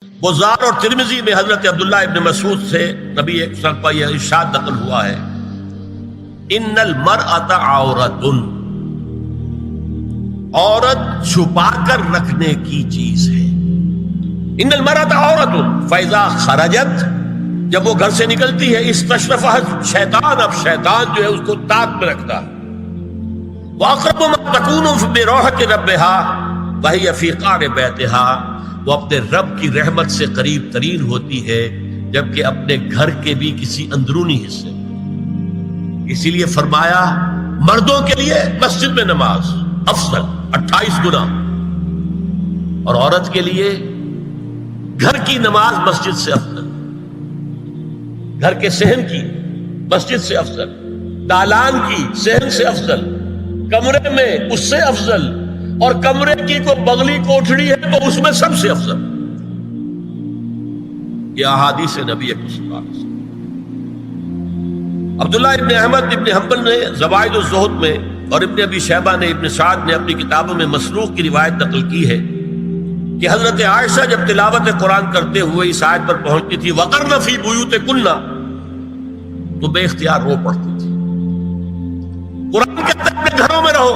بزار اور ترمذی میں حضرت عبداللہ ابن مسعود سے نبی ایک وسلم کا یہ ارشاد نقل ہوا ہے، ان المرأۃ عورۃ، عورت چھپا کر رکھنے کی چیز ہے۔ ان المرأۃ عورۃ فاذا خرجت، جب وہ گھر سے نکلتی ہے، استشرفها شیطان، اب شیطان جو ہے اس کو تاک میں رکھتا ہے۔ واقرب ما تکون بروحۃ ربها وهي في قعر بیتها، وہ اپنے رب کی رحمت سے قریب ترین ہوتی ہے جبکہ اپنے گھر کے بھی کسی اندرونی حصے۔ اسی لیے فرمایا مردوں کے لیے مسجد میں نماز افضل 28 گنا، اور عورت کے لیے گھر کی نماز مسجد سے افضل، گھر کے صحن کی مسجد سے افضل، دالان کی صحن سے افضل، کمرے میں اس سے افضل، اور کمرے کی کوئی بغلی کوٹھڑی ہے تو اس میں سب سے افضل۔ یہ احادیث نبی اکرم صلی اللہ علیہ وسلم۔ عبداللہ ابن احمد ابن حنبل نے زوائد الزہد میں اور ابن ابی شیبہ نے ابن سعد نے اپنی کتابوں میں مسروق کی روایت نقل کی ہے کہ حضرت عائشہ جب تلاوت قرآن کرتے ہوئے اس آیت پر پہنچتی تھی وَقَرْنَ فِي بُيُوتِكُنَّ، تو بے اختیار رو پڑتی تھی۔ قرآن کہتا ہے اپنے گھروں میں رہو۔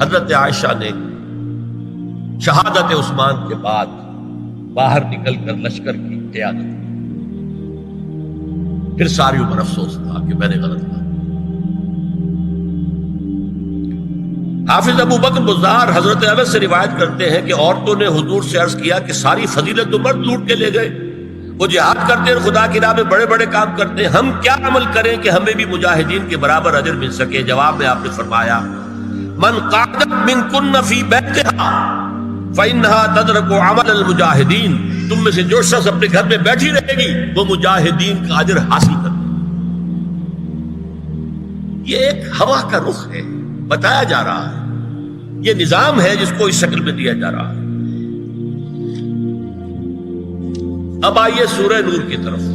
حضرت عائشہ نے شہادت عثمان کے بعد باہر نکل کر لشکر کی قیادت کی، پھر ساری عمر افسوس تھا کہ میں نے غلط کہا۔ حافظ ابو بکر بزار حضرت انس سے روایت کرتے ہیں کہ عورتوں نے حضور سے عرض کیا کہ ساری فضیلت تو مرد لوٹ کے لے گئے، وہ جہاد کرتے ہیں، خدا کی راہ میں بڑے بڑے کام کرتے ہیں، ہم کیا عمل کریں کہ ہمیں بھی مجاہدین کے برابر اجر مل سکے؟ جواب میں آپ نے فرمایا من قعدت منکن فی بیتہا فإنہا تدرک عمل المجاہدین، تم میں سے جو شخص اپنے گھر میں بیٹھی رہے گی وہ مجاہدین کا اجر حاصل کرے۔ یہ ایک ہوا کا رخ ہے، بتایا جا رہا ہے، یہ نظام ہے جس کو اس شکل میں دیا جا رہا ہے۔ اب آئیے سورہ نور کی طرف۔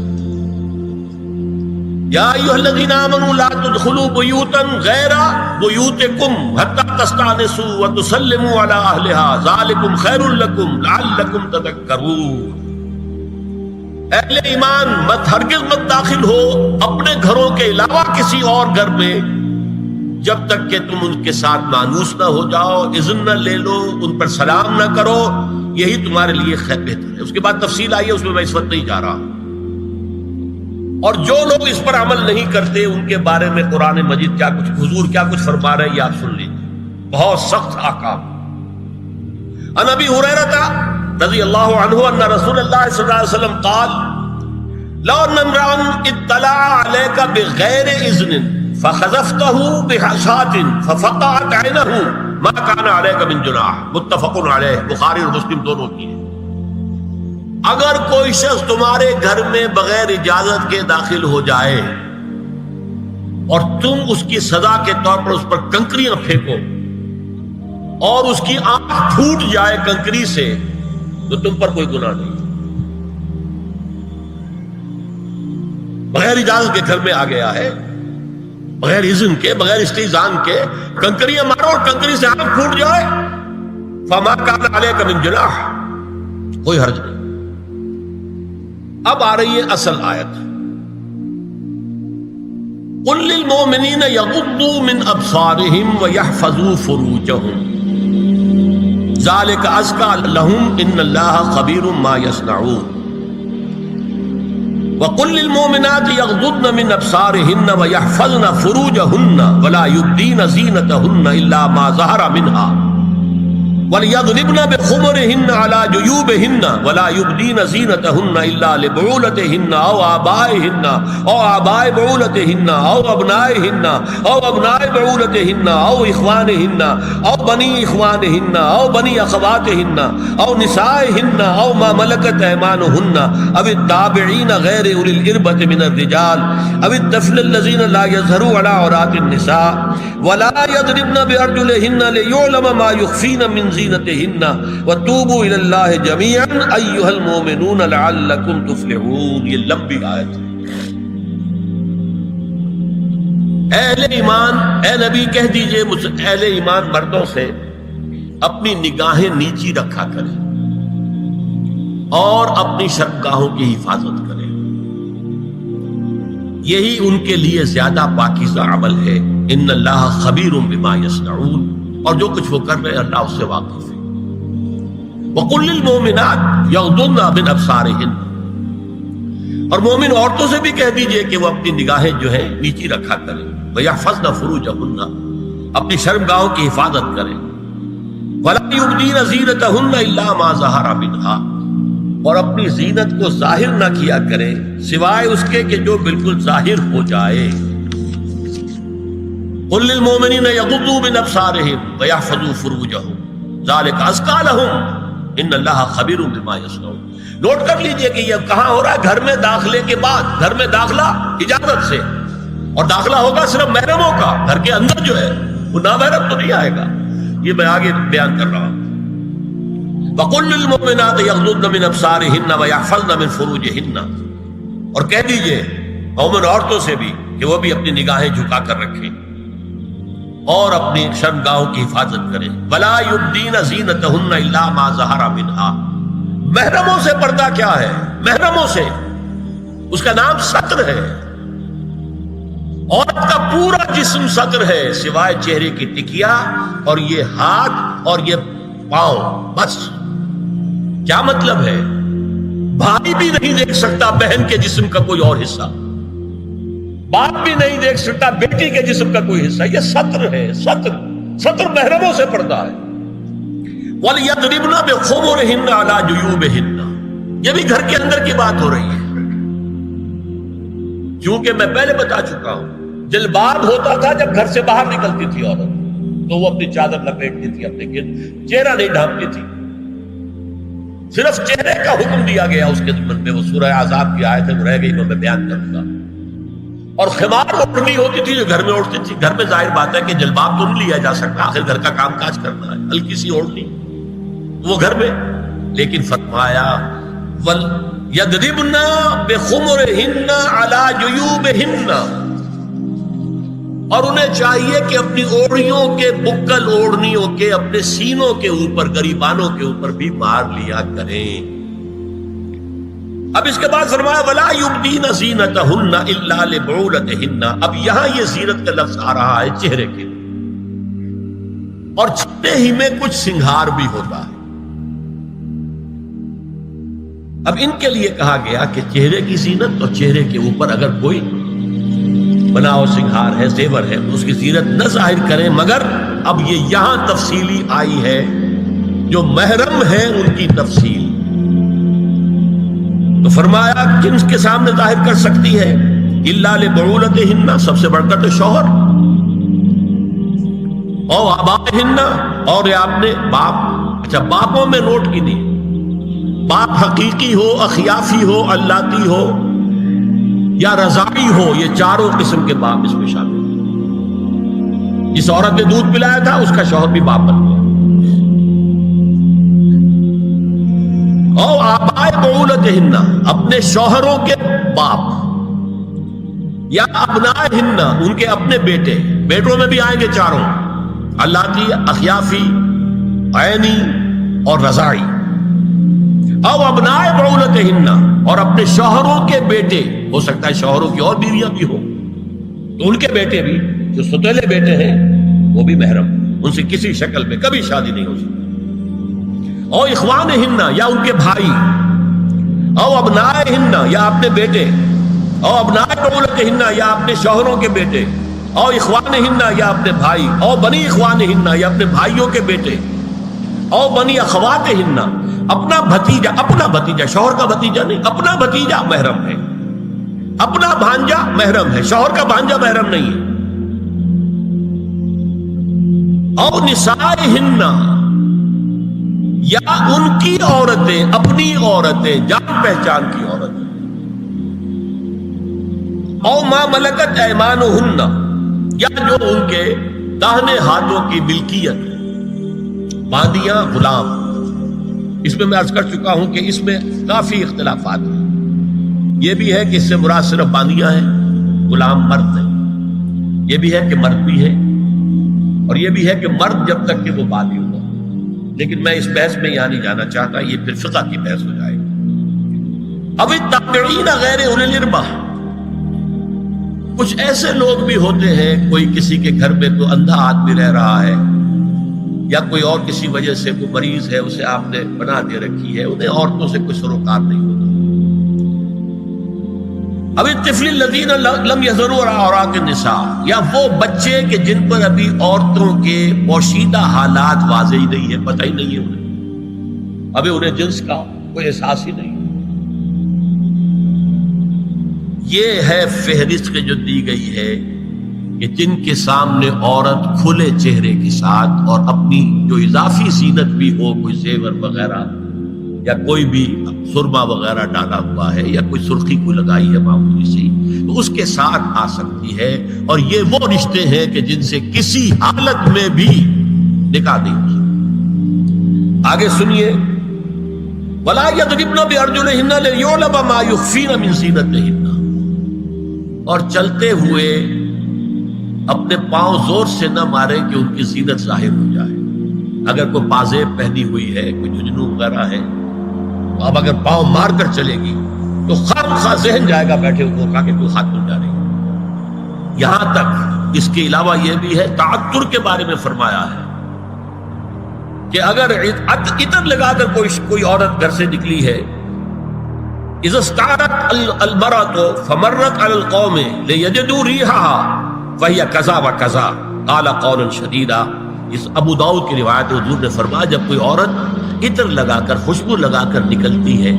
یا ایھا الذین آمنوا لا تدخلوا بیوتا غیر بیوتکم حتی تستأنسوا وتسلموا علی اہلها ذالکم خیر لکم لعلکم تذکرون۔ اہل ایمان مت ہرگز مت داخل ہو اپنے گھروں کے علاوہ کسی اور گھر میں جب تک کہ تم ان کے ساتھ مانوس نہ ہو جاؤ، اذن نہ لے لو، ان پر سلام نہ کرو، یہی تمہارے لیے خیر بہتر ہے۔ اس کے بعد تفصیل آئی ہے، اس میں میں اس وقت نہیں جا رہا۔ اور جو لوگ اس پر عمل نہیں کرتے ان کے بارے میں قرآن مجید کیا کچھ حضور کیا کچھ فرما رہے ہیں یہ آپ سن لیجیے، بہت سخت احکام۔ عن ابی ہریرہ رضی اللہ عنہ ان رسول اللہ صلی اللہ علیہ وسلم قال لو ان امرأ اطلع عليك بغیر اذن فخذفته بحشاة ففقعت عینه ما كان عليك من جناح، متفق علیہ، بخاری اور مسلم دونوں کی ہے۔ اگر کوئی شخص تمہارے گھر میں بغیر اجازت کے داخل ہو جائے اور تم اس کی سزا کے طور پر اس پر کنکریاں پھینکو اور اس کی آنکھ پھوٹ جائے کنکری سے تو تم پر کوئی گناہ نہیں۔ بغیر اجازت کے گھر میں آ گیا ہے، بغیر اذن کے، بغیر استئذان کے کنکریاں مارو اور کنکری سے آنکھ پھوٹ جائے، فما کان علیک من جناح، کوئی حرج نہیں۔ اب آ رہی ہے اصل آیت، قل للمؤمنین یغضوا من ابصارهم ویحفظوا فروجهم ذلک ازکی لهم ان اللہ خبیر ما یصنعون وقل للمؤمنات یغضضن من ابصارهن ویحفظن فروجهن ولا یبدین زینتهن الا ما ظہر منها وَلْيَضْرِبْنَ بِخُمُرِهِنَّ عَلَى جُيُوبِهِنَّ وَلَا يُبْدِينَ زِينَتَهُنَّ إِلَّا لِبُعُولَتِهِنَّ أَوْ آبَائِهِنَّ أَوْ آبَاءِ بُعُولَتِهِنَّ أَوْ أَبْنَائِهِنَّ أَوْ أَبْنَاءِ بُعُولَتِهِنَّ أَوْ إِخْوَانِهِنَّ أَوْ بَنِي إِخْوَانِهِنَّ أَوْ بَنِي أَخَوَاتِهِنَّ أَوْ نِسَائِهِنَّ أَوْ مَا مَلَكَتْ أَيْمَانُهُنَّ أَوِ التَّابِعِينَ غَيْرِ أُولِي الْإِرْبَةِ مِنَ الرِّجَالِ أَوِ الطَّفْلِ الَّذِينَ لَا يَظْهَرُوا عَلَى عَوْرَاتِ النِّسَاءِ وَلَا يَضْرِبْنَ بِأَرْجُلِهِنَّ لِيُعْلَمَ مَا يُخْفِينَ مِنْ زِينَتِهِنَّ وَتُوبُوا إِلَى اللَّهِ جَمِيعًا أَيُّهَا الْمُؤْمِنُونَ لَعَلَّكُمْ تُفْلِحُونَ۔ یہ لمبی آیت ہے۔ اہل ایمان، اے نبی کہہ دیجئے اہل ایمان مردوں سے اپنی نگاہیں نیچی رکھا کریں، اور اپنی شرمگاہوں کی حفاظت کریں، یہی ان کے لیے زیادہ پاکیزہ عمل ہے۔ ان اللہ خبیر بما یصنعون، اور جو کچھ وہ کر رہے ہیں اللہ اس سے واقف ہے۔ وَقُلْ لِلْمُؤْمِنَاتِ يَغْضُضْنَ مِنْ أَبْصَارِهِنَّ، اور مومن عورتوں سے بھی کہہ دیجئے کہ وہ اپنی نگاہیں جو ہے نیچی رکھا کریں، وَيَحْفَظْنَ فُرُوجَهُنَّ، اپنی شرمگاہوں کی حفاظت کریں، وَلَا يُبْدِينَ زِينَتَهُنَّ إِلَّا مَا ظَهَرَ مِنْهَا، اور اپنی زینت کو ظاہر نہ کیا کریں سوائے اس کے کہ جو بالکل ظاہر ہو جائے۔ قُلْ لِلْمُؤْمِنِينَ يَغُضُّوا مِنْ أَبْصَارِهِمْ وَيَحْفَظُوا فُرُوجَهُمْ ذَلِكَ أَزْكَىٰ لَهُمْ إِنَّ اللَّهَ خَبِيرٌ بِمَا يَصْنَعُونَ۔ نوٹ کر لیجئے کہ یہ کہاں ہو رہا ہے؟ گھر میں داخلے کے بعد، گھر میں داخلہ اجازت سے، اور داخلہ ہوگا صرف محرموں کا، گھر کے اندر جو ہے وہ نامحرم تو نہیں آئے گا، یہ میں آگے بیان کر رہا ہوں۔ وَقُلْ لِلْمُؤْمِنَاتِ يَغْضُضْنَ مِنْ أَبْصَارِهِنَّ وَيَحْفَظْنَ مِنْ فُرُوجِهِنَّ، اور کہہ دیجئے مومن عورتوں سے بھی کہ وہ بھی اپنی نگاہیں جھکا کر رکھیں اور اپنی شرمگاہوں کی حفاظت کریں۔ وَلَا يُبْدِينَ زِينَتَهُنَّ إِلَّا مَا ظَهَرَ مِنْهَا، محرموں سے پردہ کیا ہے؟ محرموں سے، اس کا نام ستر ہے۔ عورت کا پورا جسم ستر ہے سوائے چہرے کی ٹکیا اور یہ ہاتھ اور یہ پاؤں، بس۔ کیا مطلب ہے؟ بھائی بھی نہیں دیکھ سکتا بہن کے جسم کا کوئی اور حصہ، باپ بھی نہیں دیکھ سکتا بیٹی کے جسم کا کوئی حصہ، یہ ستر ہے، ستر محرموں سے پردہ ہے۔ وَلْيَضْرِبْنَ بِخُمُرِهِنَّ عَلَىٰ جُيُوبِهِنَّ، یہ بھی گھر کے اندر کی بات ہو رہی ہے، کیونکہ میں پہلے بتا چکا ہوں جلباب ہوتا تھا جب گھر سے باہر نکلتی تھی عورت، تو وہ اپنی چادر لپیٹتی تھی اپنے گرد، چہرہ نہیں ڈھانپتی تھی، صرف چہرے کا حکم دیا گیا اس کے ضمن میں۔ وہ سورہ احزاب کی آیت ہے، وہ رہ گئی، میں بیان کروں گا۔ اور خمار اوڑھنی ہوتی تھی جو گھر میں اوڑھتی تھی، گھر میں ظاہر بات ہے کہ جلباب تو نہیں لیا جا سکتا، آخر گھر کا کام کاج کرنا ہے، ہلکی سی اوڑھنی وہ گھر میں، لیکن فرمایا وَلْيَضْرِبْنَ بِخُمُرِهِنَّ عَلَىٰ جُيُوبِهِنَّ، اور انہیں چاہیے کہ اپنی اوڑھیوں کے، بکل اوڑھنیوں کے اپنے سینوں کے اوپر، گریبانوں کے اوپر بھی مار لیا کریں۔ اب اس کے بعد فرمایا وَلَا يُبْدِينَ زِينَتَهُنَّ إِلَّا لِبُعُولَتِهِنَّ، اب یہاں یہ زینت کا لفظ آ رہا ہے چہرے کے، اور چہرے ہی میں کچھ سنگھار بھی ہوتا ہے۔ اب ان کے لیے کہا گیا کہ چہرے کی زینت، اور چہرے کے اوپر اگر کوئی بناؤ سنگھار ہے، زیور ہے، اس کی زینت نہ ظاہر کریں، مگر اب یہ یہاں تفصیلی آئی ہے، جو محرم ہے ان کی تفصیل۔ تو فرمایا کن کے سامنے ظاہر کر سکتی ہے؟ الا لبعولتہن، سب سے بڑھ کر تو شوہر، او آبائہن، اور یہ آپ نے باپ، اچھا باپوں میں نوٹ کی نہیں، باپ حقیقی ہو، اخیافی ہو، اللاتی ہو یا رضاعی ہو، یہ چاروں قسم کے باپ اس میں شامل ہیں۔ جس عورت نے دودھ پلایا تھا اس کا شوہر بھی باپ بن گیا۔ او آبائے بعولتہن، اپنے شوہروں کے باپ، یا ابنائہن، ان کے اپنے بیٹے، بیٹوں میں بھی آئیں گے چاروں، اللاتی، اخیافی، عینی اور رضاعی۔ او ابنائے بعولتہن، اور اپنے شوہروں کے بیٹے، ہو سکتا ہے شوہروں کی اور بیویاں بھی ہوں، تو ان کے بیٹے بھی، جو ستیلے بیٹے ہیں وہ بھی محرم، ان سے کسی شکل میں کبھی شادی نہیں ہو سکتی۔ او اخوانہن، یا ان کے بھائی، او ابنائہن، یا اپنے بیٹے، او ابنائے بعولتہن، یا اپنے شوہروں کے بیٹے، او اخوانہن، یا اپنے بھائی، او بنی اخوانہن، یا اپنے بھائیوں کے بیٹے، او بنی اخواتہن، اپنا بھتیجا، شوہر کا بھتیجا نہیں، اپنا بھتیجا محرم ہے، اپنا بھانجا محرم ہے، شوہر کا بھانجا محرم نہیں ہے۔ او نسائہن، یا ان کی عورتیں، اپنی عورتیں، جان پہچان کی عورتیں۔ او ما ملکت ایمانہن، یا جو ان کے داہنے ہاتھوں کی ملکیت، باندیاں، غلام۔ اس میں عرض کر چکا ہوں کہ اس میں کافی اختلافات ہیں، یہ بھی ہے کہ اس سے مراد صرف باندیاں ہیں، غلام مرد ہیں، یہ بھی ہے کہ مرد بھی ہے، اور یہ بھی ہے کہ مرد جب تک کہ وہ بالی ہوا، لیکن میں اس بحث میں یہاں نہیں جانا چاہتا، یہ پھر فقہ کی بحث ہو جائے گی۔ اب التابعین غیر اولی الاربہ، کچھ ایسے لوگ بھی ہوتے ہیں، کوئی کسی کے گھر میں تو اندھا آدمی رہ رہا ہے، یا کوئی اور کسی وجہ سے کوئی مریض ہے، اسے آپ نے پناہ دے رکھی ہے، انہیں عورتوں سے کوئی سروکار نہیں ہوتا۔ اب الطفل الذین لم یظہروا علی عورات النساء، یا وہ بچے کہ جن پر ابھی عورتوں کے پوشیدہ حالات واضح ہی نہیں ہے، پتہ ہی نہیں ہے انہیں، ابھی انہیں جنس کا کوئی احساس ہی نہیں۔ یہ ہے فہرست جو دی گئی ہے کہ جن کے سامنے عورت کھلے چہرے کے ساتھ اور اپنی جو اضافی زینت بھی ہو، کوئی زیور وغیرہ یا کوئی بھی سرما وغیرہ ڈالا ہوا ہے یا کوئی سرخی کو لگائی ہے معمولی سی، تو اس کے ساتھ آ سکتی ہے، اور یہ وہ رشتے ہیں کہ جن سے کسی حالت میں بھی نکاح نہیں ہو سکتا۔ آگے سنیے، وَلَا يَضْرِبْنَ بِأَرْجُلِهِنَّ لِيُعْلَمَ مَا يُخْفِينَ مِنْ زِينَتِهِنَّ، اور چلتے ہوئے اپنے پاؤں زور سے نہ مارے کہ ان کی زینت ظاہر ہو جائے۔ اگر کوئی پازیب پہنی ہوئی ہے، کوئی جھجھنو وغیرہ ہے، تو اب اگر پاؤں مار کر چلے گی تو خواہ ذہن جائے گا بیٹھے ہوئے کا کہ کوئی خاتون جا رہی ہے۔ یہاں تک اس کے علاوہ یہ بھی ہے، تعطر کے بارے میں فرمایا ہے کہ اگر عطر لگا کر کوئی عورت گھر سے نکلی ہے، اذا استعارت المرأة فمرت على القوم ليجدوا ريحها فهي كذا وكذا قال قولا شديدا۔ اس ابو داؤد کی روایت حضور نے فرمایا جب کوئی عورت عطر لگا کر، خوشبو لگا کر نکلتی ہے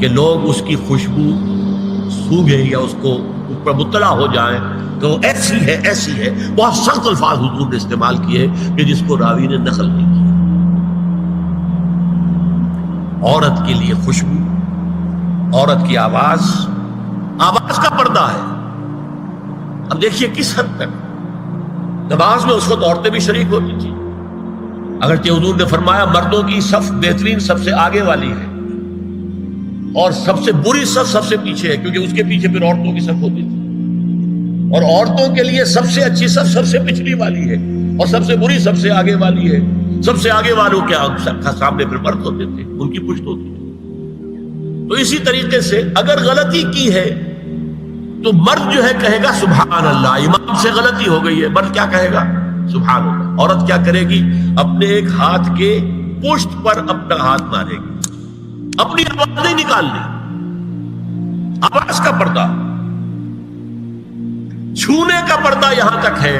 کہ لوگ اس کی خوشبو سونگیں یا اس کو اوپر مطلع ہو جائیں تو ایسی ہے ایسی ہے، بہت سخت الفاظ حضور نے استعمال کیے کہ جس کو راوی نے نقل نہیں کیا۔ عورت کے لیے خوشبو، عورت کی آواز کا پردہ ہے۔ اب دیکھیے کس حد تک نماز میں اس وقت عورتیں بھی شریک ہوتی تھی، اگرچہ حضور نے فرمایا مردوں کی صف بہترین سب سے آگے والی ہے اور سب سے بری صف سب سے پیچھے ہے، کیونکہ اس کے پیچھے پھر عورتوں کی صف ہوتی تھی، اور عورتوں کے لیے سب سے اچھی صف سب سے پچھلی والی ہے اور سب سے بری سب سے آگے والی ہے۔ سب سے آگے والوں کے سامنے پھر مرد ہوتے تھے، ان کی پشت ہوتی تھی۔ تو اسی طریقے سے اگر غلطی کی ہے تو مرد جو ہے کہے گا سبحان اللہ، امام سے غلطی ہو گئی ہے، مرد کیا کہے گا؟ سبحان اللہ۔ عورت کیا کرے گی؟ اپنے ایک ہاتھ کے پشت پر اپنا ہاتھ مارے گی، اپنی آواز نہیں نکالنی، آواز کا پردہ، چھونے کا پردہ یہاں تک ہے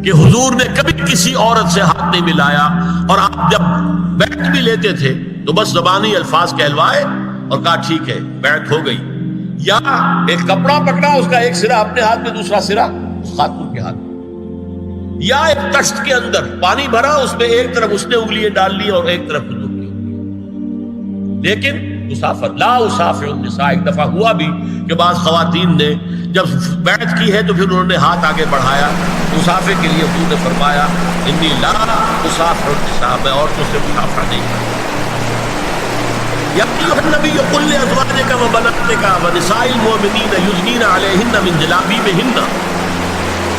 کہ حضور نے کبھی کسی عورت سے ہاتھ نہیں ملایا، اور آپ جب بیعت بھی لیتے تھے تو بس زبانی الفاظ کہلوائے اور کہا ٹھیک ہے بیعت ہو گئی، یا ایک کپڑا پکڑا، اس کا ایک سرا اپنے ہاتھ میں دوسرا سرا خاتون کے ہاتھ میں، یا ایک تشت کے اندر پانی بھرا، اس میں ایک طرف اس نے انگلیاں ڈال لی اور ایک طرف حضور کی انگلیاں۔ لیکن مسافر لا اسافر النساء، ایک دفعہ ہوا بھی کہ بعض خواتین نے جب بیعت کی ہے تو پھر انہوں نے ہاتھ آگے بڑھایا مسافر کے لیے، حضور نے فرمایا انی لا اسافر النساء، میں عورتوں سے مسافر نہیں کرتا۔ یا ایھا النبی قل لازواجک وبناتک ونساء المؤمنین یدنین علیہن من جلابیبہن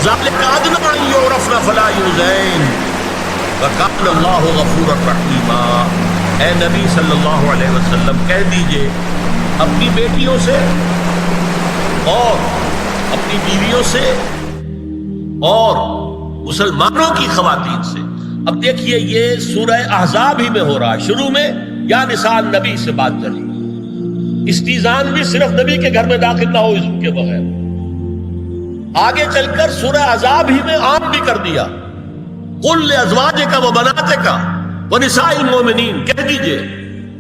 ذلک ادنی ان یعرفن فلا یؤذین وکان اللہ غفورا رحیما۔ اے نبی صلی اللہ علیہ وسلم کہہ دیجئے اپنی بیٹیوں سے اور اپنی بیویوں سے اور مسلمانوں کی خواتین سے۔ اب دیکھیے یہ سورہ احزاب ہی میں ہو رہا ہے، شروع میں یا نساء نبی سے بات چلی، استیزان بھی صرف نبی کے گھر میں داخل نہ ہو اذن کے بغیر، آگے چل کر سورہ احزاب ہی میں عام بھی کر دیا، قل لازواجک وبناتک ونساء المؤمنین، کہہ دیجئے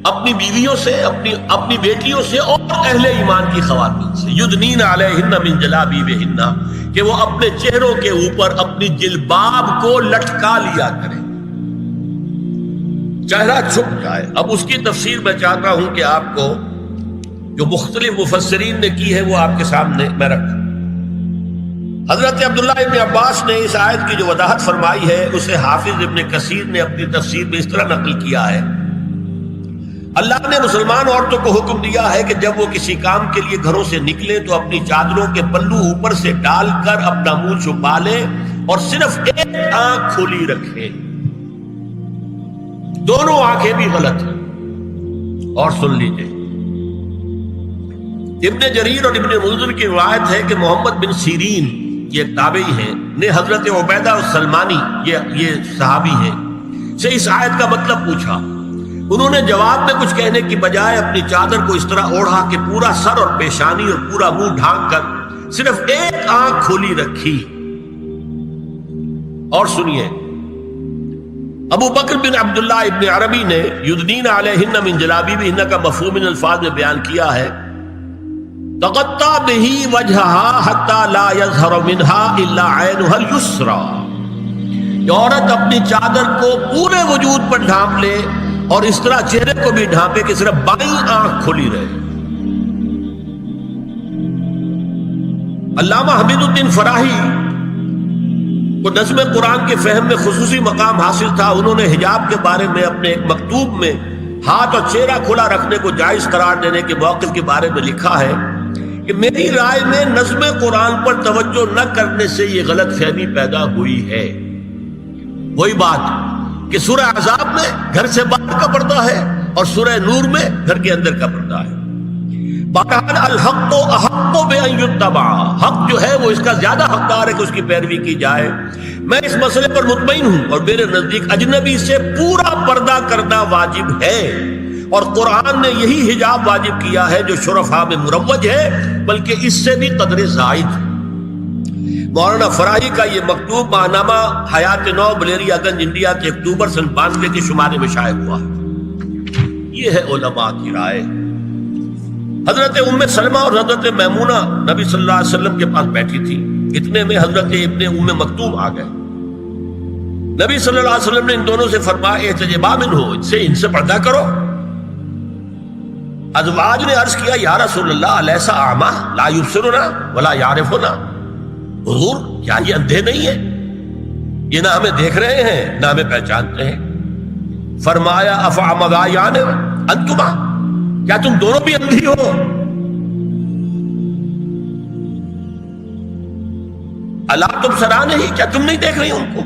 اپنی بیویوں سے، اپنی بیٹیوں سے اور اہل ایمان کی خواتین سے، یدنین علیہن من جلابیبہن، کہ وہ اپنے چہروں کے اوپر اپنی جلباب کو لٹکا لیا کریں، چہرہ چھپ جائے۔ اب اس کی تفسیر میں چاہتا ہوں کہ آپ کو جو مختلف مفسرین نے کی ہے وہ آپ کے سامنے میں رکھوں۔ حضرت عبداللہ ابن عباس نے اس آیت کی جو وضاحت فرمائی ہے اسے حافظ ابن کثیر نے اپنی تفسیر میں اس طرح نقل کیا ہے، اللہ نے مسلمان عورتوں کو حکم دیا ہے کہ جب وہ کسی کام کے لیے گھروں سے نکلے تو اپنی چادروں کے پلو اوپر سے ڈال کر اپنا منہ چھپا لیں اور صرف ایک آنکھ کھلی رکھیں، دونوں آنکھیں بھی غلط ہیں۔ اور سن لیجئے ابن جریر اور ابن منذر کی روایت ہے کہ محمد بن سیرین یہ ایک تابعی ہیں نے حضرت عبیدہ السلمانی یہ صحابی ہیں سے اس آیت کا مطلب پوچھا. انہوں نے جواب میں کچھ کہنے کی بجائے اپنی چادر کو اس طرح اوڑھا کہ پورا سر اور پیشانی اور پورا منہ ڈھانک کر صرف ایک آنکھ کھولی رکھی. اور سنیے ابو بکر بن عبداللہ ابن عربی نے یدنین علیہن من جلابیبہن کا مفہوم ان الفاظ میں بیان کیا ہے تغطى به وجهها حتى لا يظهر منها الا عينها اليسرى. عورت اپنی چادر کو پورے وجود پر ڈھانپ لے اور اس طرح چہرے کو بھی ڈھانپے کہ صرف بائیں آنکھ کھلی رہے. علامہ حمید الدین فراہی کو نظم قرآن کے فہم میں خصوصی مقام حاصل تھا. انہوں نے حجاب کے بارے میں اپنے ایک مکتوب میں ہاتھ اور چہرہ کھلا رکھنے کو جائز قرار دینے کے موقف کے بارے میں لکھا ہے کہ میری رائے میں نظم قرآن پر توجہ نہ کرنے سے یہ غلط فہمی پیدا ہوئی ہے. وہی بات کہ سورہ احزاب میں گھر سے باہر کا پردہ ہے اور سورہ نور میں گھر کے اندر کا پردہ ہے. بہرحال الحق احق بان یتبع، حق جو ہے وہ اس کا زیادہ حقدار ہے کہ اس کی پیروی کی جائے. میں اس مسئلے پر مطمئن ہوں اور میرے نزدیک اجنبی سے پورا پردہ کرنا واجب ہے اور قرآن نے یہی حجاب واجب کیا ہے جو شرفاء میں مروج ہے بلکہ اس سے بھی قدر زائد. مولانا فراہی کا یہ مکتوب ماہنامہ حیات نو بلیریا گنج انڈیا کے اکتوبر سن 92 کے شمارے میں شائع ہوا. یہ ہے علماء کی رائے. حضرت ام سلمہ اور حضرت میمونہ نبی صلی اللہ علیہ وسلم کے پاس بیٹھی تھی. اتنے میں حضرت ابن ام مکتوم آ گئے. نبی صلی اللہ علیہ وسلم نے ان دونوں سے فرمایا احتجبا منہ، ان سے پردہ کرو. ازواج نے عرض کیا یا رسول اللہ الیس اعمی لا یبصرنا ولا یعرفنا، حضور کیا یہ اندھے نہیں ہیں؟ یہ نہ ہمیں دیکھ رہے ہیں نہ ہمیں پہچانتے ہیں. فرمایا افعمغایان انتما، کیا تم دونوں بھی اندھی ہو؟ الا تبصران ہی، کیا تم نہیں دیکھ رہی ان کو؟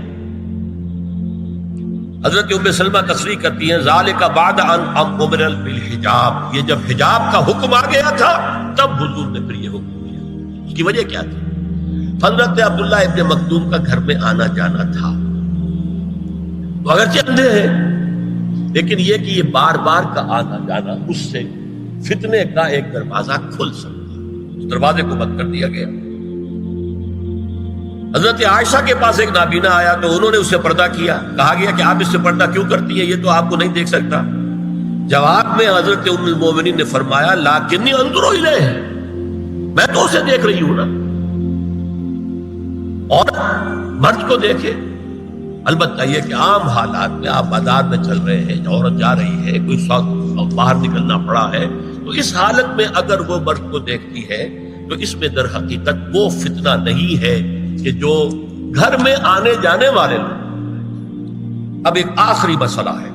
حضرت ام سلمہ تصریح کرتی ہیں ذالک بعد ان امر بالحجاب، یہ جب حجاب کا حکم آ گیا تھا تب حضور نے پھر یہ حکم دیا. اس کی وجہ کیا تھی؟ حضرت عبداللہ ابن مکتوم کا گھر میں آنا جانا تھا. تو اگرچہ اندھے ہیں لیکن یہ کہ یہ بار بار کا آنا جانا اس سے فتنے کا ایک دروازہ کھل سکتا ہے. اس دروازے کو بند کر دیا گیا. حضرت عائشہ کے پاس ایک نابینا آیا تو انہوں نے اس سے پردہ کیا. کہا گیا کہ آپ اس سے پردہ کیوں کرتی ہیں، یہ تو آپ کو نہیں دیکھ سکتا. جواب میں حضرت ام المومنین نے فرمایا لاکنی انظر الیہ، میں تو اسے دیکھ رہی ہوں نا. اور مرد کو دیکھے. البتہ یہ کہ عام حالات میں آپ بازار میں چل رہے ہیں، عورت جا رہی ہے، کوئی شوق باہر نکلنا پڑا ہے، تو اس حالت میں اگر وہ مرد کو دیکھتی ہے تو اس میں در حقیقت وہ فتنہ نہیں ہے کہ جو گھر میں آنے جانے والے لوگ. اب ایک آخری مسئلہ ہے.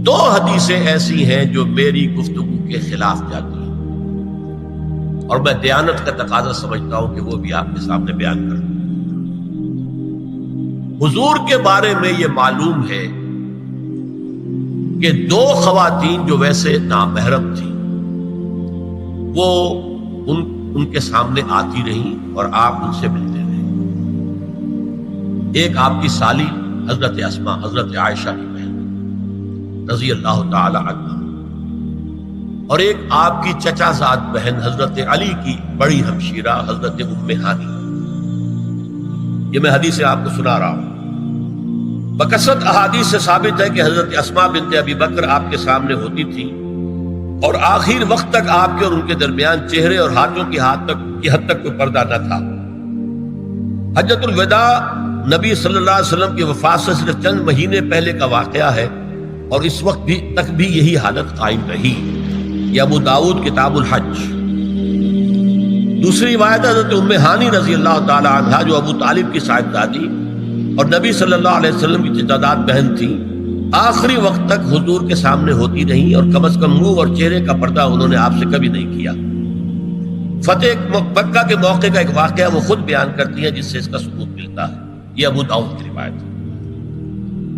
2 حدیثیں ایسی ہیں جو میری گفتگو کے خلاف جاتی ہیں اور میں دیانت کا تقاضا سمجھتا ہوں کہ وہ بھی آپ کے سامنے بیان کروں. حضور کے بارے میں یہ معلوم ہے کہ 2 خواتین جو ویسے نامحرم تھیں وہ ان کے سامنے آتی رہیں اور آپ ان سے ملتے رہے. ایک آپ کی سالی حضرت اسماء، حضرت عائشہ کی بہن رضی اللہ تعالی عنہ، اور ایک آپ کی چچا زاد بہن حضرت علی کی بڑی ہمشیرہ حضرت ام ہانی. یہ میں حدیث آپ کو سنا رہا ہوں. بکثرت احادیث سے ثابت ہے کہ حضرت اسماء بنت ابی بکر آپ کے سامنے ہوتی تھی اور آخر وقت تک آپ کے اور ان کے درمیان چہرے اور ہاتھوں کی حد تک کوئی پردہ نہ تھا. حجۃ الوداع نبی صلی اللہ علیہ وسلم کی وفات سے صرف چند مہینے پہلے کا واقعہ ہے اور اس وقت تک بھی یہی حالت قائم رہی. یہ ابو داؤد کتاب الحج. دوسری روایت حضرت ام ہانی رضی اللہ تعالی عنہا جو ابو طالب کی صاحبزادی اور نبی صلی اللہ علیہ وسلم کی چچاداد بہن تھی، آخری وقت تک حضور کے سامنے ہوتی رہیں اور کم از کم منہ اور چہرے کا پردہ انہوں نے آپ سے کبھی نہیں کیا. فتح مکہ کے موقع کا ایک واقعہ وہ خود بیان کرتی ہیں جس سے اس کا ثبوت ملتا ہے. یہ ابو داؤد کی روایت ہے.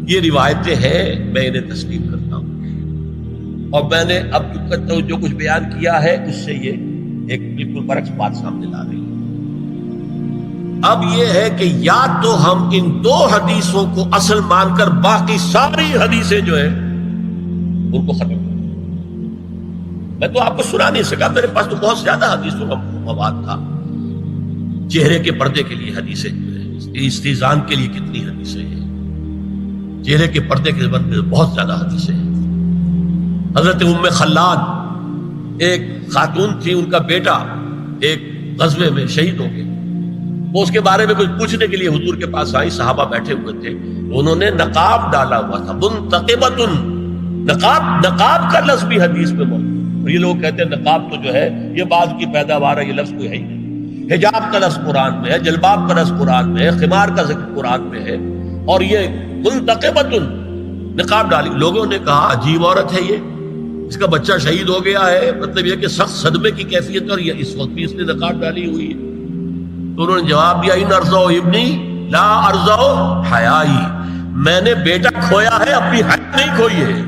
یہ روایتیں ہیں، میں انہیں تسلیم کرتا ہوں. اور میں نے اب جو کچھ بیان کیا ہے اس سے یہ ایک بالکل برعکس بات سامنے لا رہی ہے۔ اب یہ ہے کہ یا تو ہم ان دو حدیثوں کو اصل مان کر باقی ساری حدیثیں جو ہیں ان کو ختم کریں۔ میں تو آپ کو سنا نہیں سکا، میرے پاس تو بہت زیادہ حدیثوں کا مواد تھا۔ چہرے کے پردے کے لیے حدیثیں جو ہے، استیزان کے لیے کتنی حدیثیں ہیں، چہرے کے پردے کے بارے میں بہت زیادہ حدیثیں ہیں۔ حضرت ام خلاد ایک خاتون تھی، ان کا بیٹا ایک غزوے میں شہید ہو گیا، وہ اس کے بارے میں کچھ پوچھنے کے لیے حضور کے پاس آئی، صحابہ بیٹھے ہوئے تھے، انہوں نے نقاب ڈالا ہوا تھا، منتقبۃ، نقاب کا لفظ بھی حدیث میں موجود ہے۔ اور یہ لوگ کہتے ہیں نقاب تو جو ہے یہ بعد کی پیداوار ہے، یہ لفظ کوئی ہے ہی نہیں۔ حجاب کا لفظ قرآن میں ہے، جلباب کا لفظ قرآن میں ہے، خمار کا ذکر قرآن میں ہے، اور یہ منتقبۃ نقاب ڈالی۔ لوگوں نے کہا عجیب عورت ہے یہ، اس کا بچہ شہید ہو گیا ہے، مطلب یہ کہ سخت صدمے کی کیفیت ہے، اور یہ اس وقت بھی اس نے نقاب ڈالی ہوئی ہے۔ تو انہوں نے جواب دیا ان ارزو ابنی لا ارزو حیائی، میں نے بیٹا کھویا ہے، اپنی حیا نہیں کھوئی ہے۔